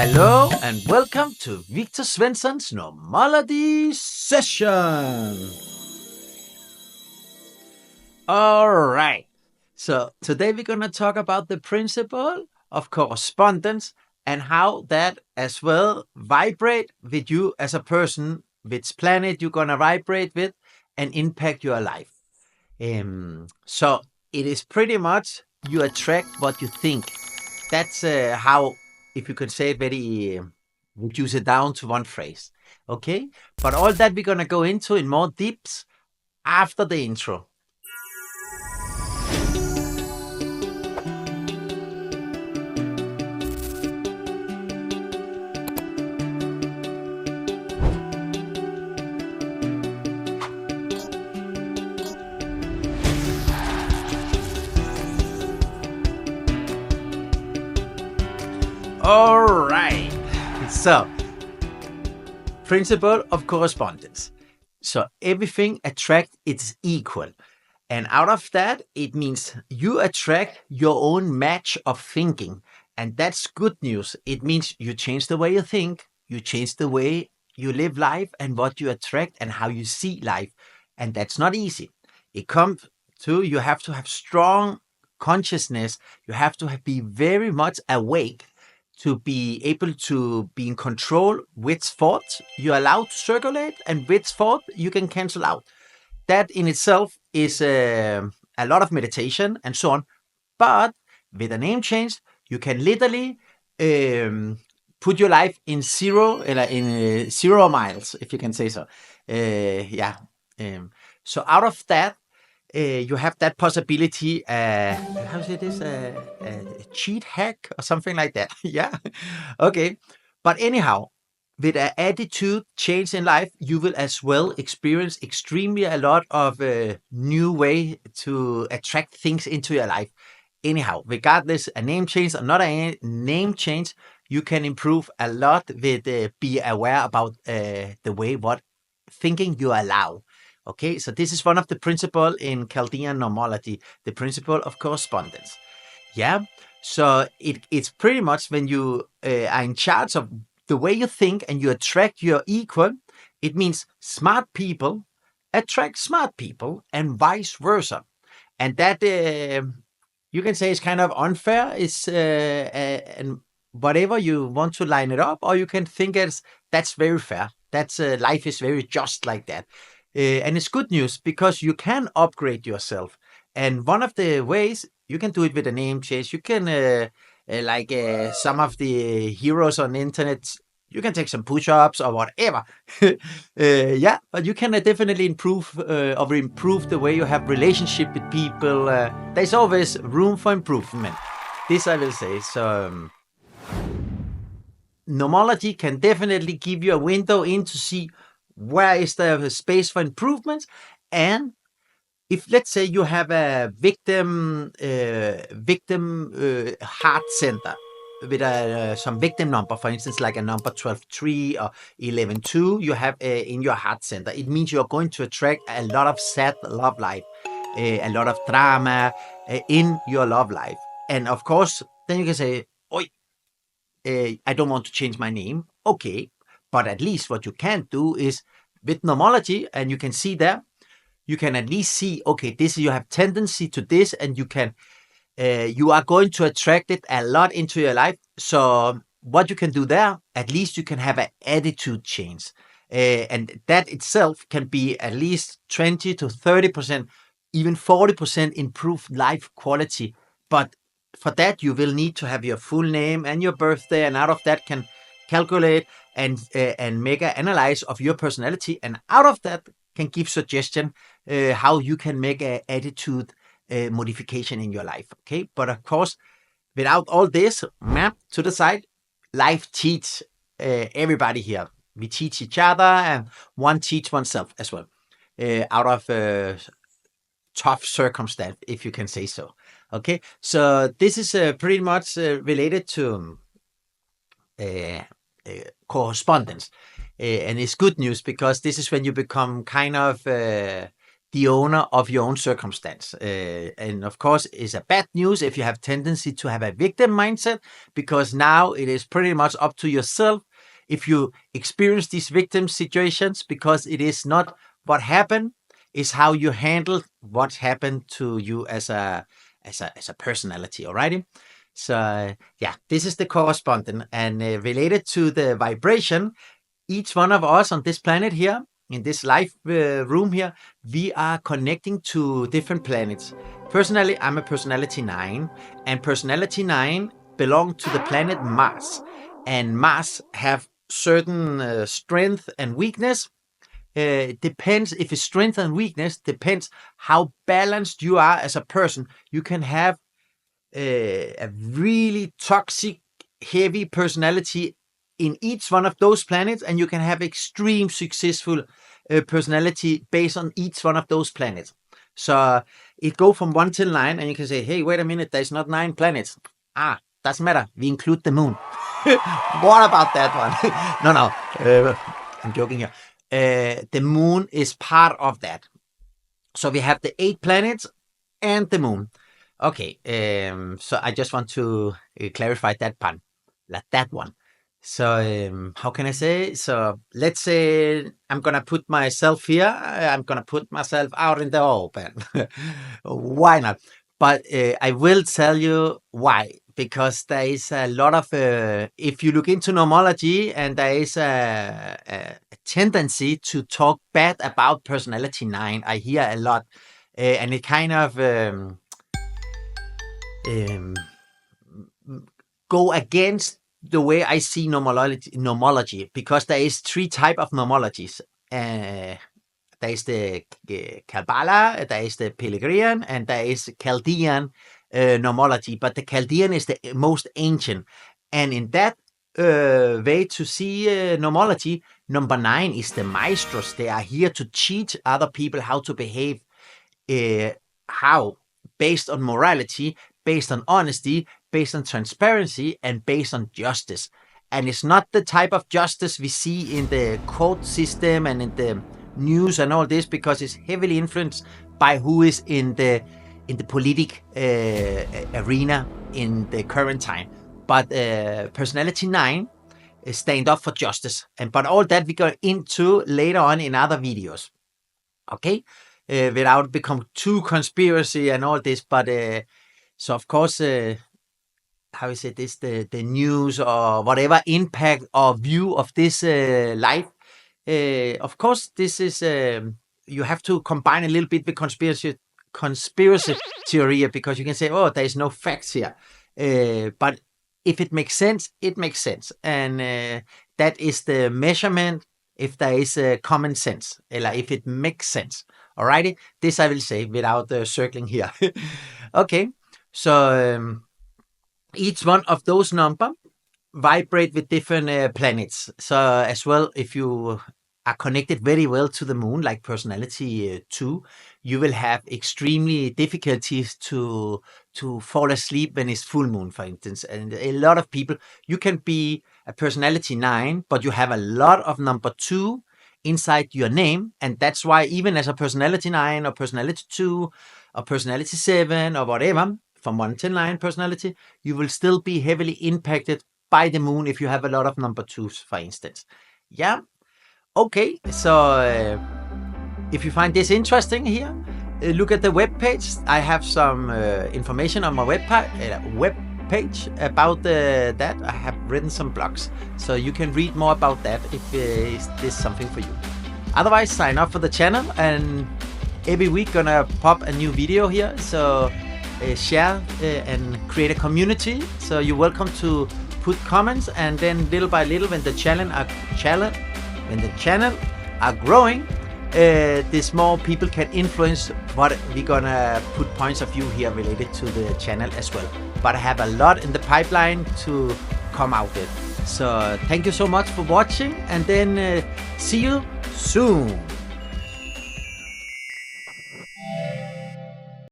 Hello and welcome to Victor Svensson's Numerology session. All right. So today we're going to talk about the principle of correspondence and how that as well vibrate with you as a person, which planet you're going to vibrate with and impact your life. So it is pretty much you attract what you think. That's how, if you could say it very, reduce it down to one phrase. Okay. But all that we're going to go into in more deeps after the intro. All right. So, principle of correspondence. So everything attract its equal. And out of that, it means you attract your own match of thinking. And that's good news. It means you change the way you think, you change the way you live life and what you attract and how you see life. And that's not easy. It comes to you have to have strong consciousness. You have to be very much awake to be able to be in control which thoughts you allow to circulate and which thought you can cancel out. That in itself is a lot of meditation and so on. But with a name change, you can literally put your life in zero miles, if you can say so. So out of that, you have that possibility, how is it this, a cheat hack or something like that. Yeah. Okay. But anyhow, with an attitude change in life, you will as well experience extremely a lot of new way to attract things into your life. Anyhow, regardless, a name change or not a name change, you can improve a lot with be aware about the way what thinking you allow. Okay, so this is one of the principle in Chaldean Numerology, the principle of correspondence. Yeah, so it's pretty much when you are in charge of the way you think and you attract your equal, it means smart people attract smart people and vice versa. And that you can say is kind of unfair. It's and whatever you want to line it up, or you can think as that's very fair. That's life is very just like that. And it's good news because you can upgrade yourself. And one of the ways you can do it with a name change, you can, like some of the heroes on the internet, you can take some push-ups or whatever. Yeah, but you can definitely improve the way you have relationship with people. There's always room for improvement. This I will say. So numerology can definitely give you a window in to see where is there space for improvements. And if let's say you have a victim heart center with some victim number, for instance, like a number 12-3 or 11-2, you have in your heart center, it means you're going to attract a lot of sad love life, a lot of drama in your love life. And of course, then you can say, "Oi, I don't want to change my name." Okay, but at least what you can do is with numerology, and you can see there, you can at least see, okay, this you have tendency to this, and you can you are going to attract it a lot into your life. So what you can do there, at least you can have an attitude change, and that itself can be at least 20 to 30%, even 40% improved life quality. But for that, you will need to have your full name and your birthday, and out of that can calculate and make an analyze of your personality, and out of that can give suggestion how you can make an attitude modification in your life. Okay, but of course, without all this map to the side, life teach everybody here. We teach each other, and one teach oneself as well, out of tough circumstance, if you can say so. Okay, so this is pretty much related to correspondence. And it's good news because this is when you become kind of the owner of your own circumstance. And of course, it's a bad news if you have tendency to have a victim mindset, because now it is pretty much up to yourself if you experience these victim situations, because it is not what happened, it's how you handle what happened to you as a personality. Alrighty. So yeah, this is the correspondent, and related to the vibration, each one of us on this planet here, in this life room here, we are connecting to different planets. Personally, I'm a personality 9, and personality 9 belong to the planet Mars, and Mars have certain strength and weakness. Depends if it's strength and weakness, depends how balanced you are as a person. You can have a really toxic, heavy personality in each one of those planets, and you can have extreme successful personality based on each one of those planets. So it go from 1 till 9, and you can say, hey, wait a minute, there's not 9 planets. Doesn't matter, we include the moon. What about that one? No, I'm joking here. The moon is part of that. So we have the 8 planets and the moon. Okay, so I just want to clarify that part, like that one. So how can I say? So let's say I'm gonna put myself here. I'm gonna put myself out in the open. Why not? But I will tell you why. Because there is a lot of, if you look into numerology, and there is a tendency to talk bad about personality 9. I hear a lot, and it kind of go against the way I see numerology, because there is 3 type of numerologies. There is the Kabbalah, there is the Pilgrim, and there is Chaldean numerology. But the Chaldean is the most ancient. And in that way to see numerology, number 9 is the maestros. They are here to teach other people how to behave, how based on morality, based on honesty, based on transparency, and based on justice. And it's not the type of justice we see in the court system and in the news and all this, because it's heavily influenced by who is in the politic arena in the current time. But personality 9 stand up for justice, but all that we go into later on in other videos. Okay, without become too conspiracy and all this. But so of course, how is it? This the news or whatever impact or view of this life. Of course, this is you have to combine a little bit with conspiracy theory, because you can say, oh, there is no facts here. But if it makes sense, it makes sense, and that is the measurement. If there is common sense, or if it makes sense. Alrighty, this I will say without circling here. Okay, so each one of those numbers vibrate with different planets. So as well, if you are connected very well to the moon, like personality 2, you will have extremely difficulties to fall asleep when it's full moon, for instance. And a lot of people, you can be a personality 9, but you have a lot of number 2 inside your name. And that's why even as a personality 9 or personality 2 or personality 7 or whatever, from 1 to 9 personality, you will still be heavily impacted by the moon if you have a lot of number 2s, for instance. Yeah. Okay. So if you find this interesting here, look at the webpage. I have some information on my webpage about that. I have written some blogs, so you can read more about that if this is something for you. Otherwise, sign up for the channel, and every week gonna pop a new video here. So share and create a community. So you're welcome to put comments, and then little by little, when the channel are growing, this more people can influence what we're gonna put points of view here related to the channel as well. But I have a lot in the pipeline to come out with. So thank you so much for watching, and then see you soon.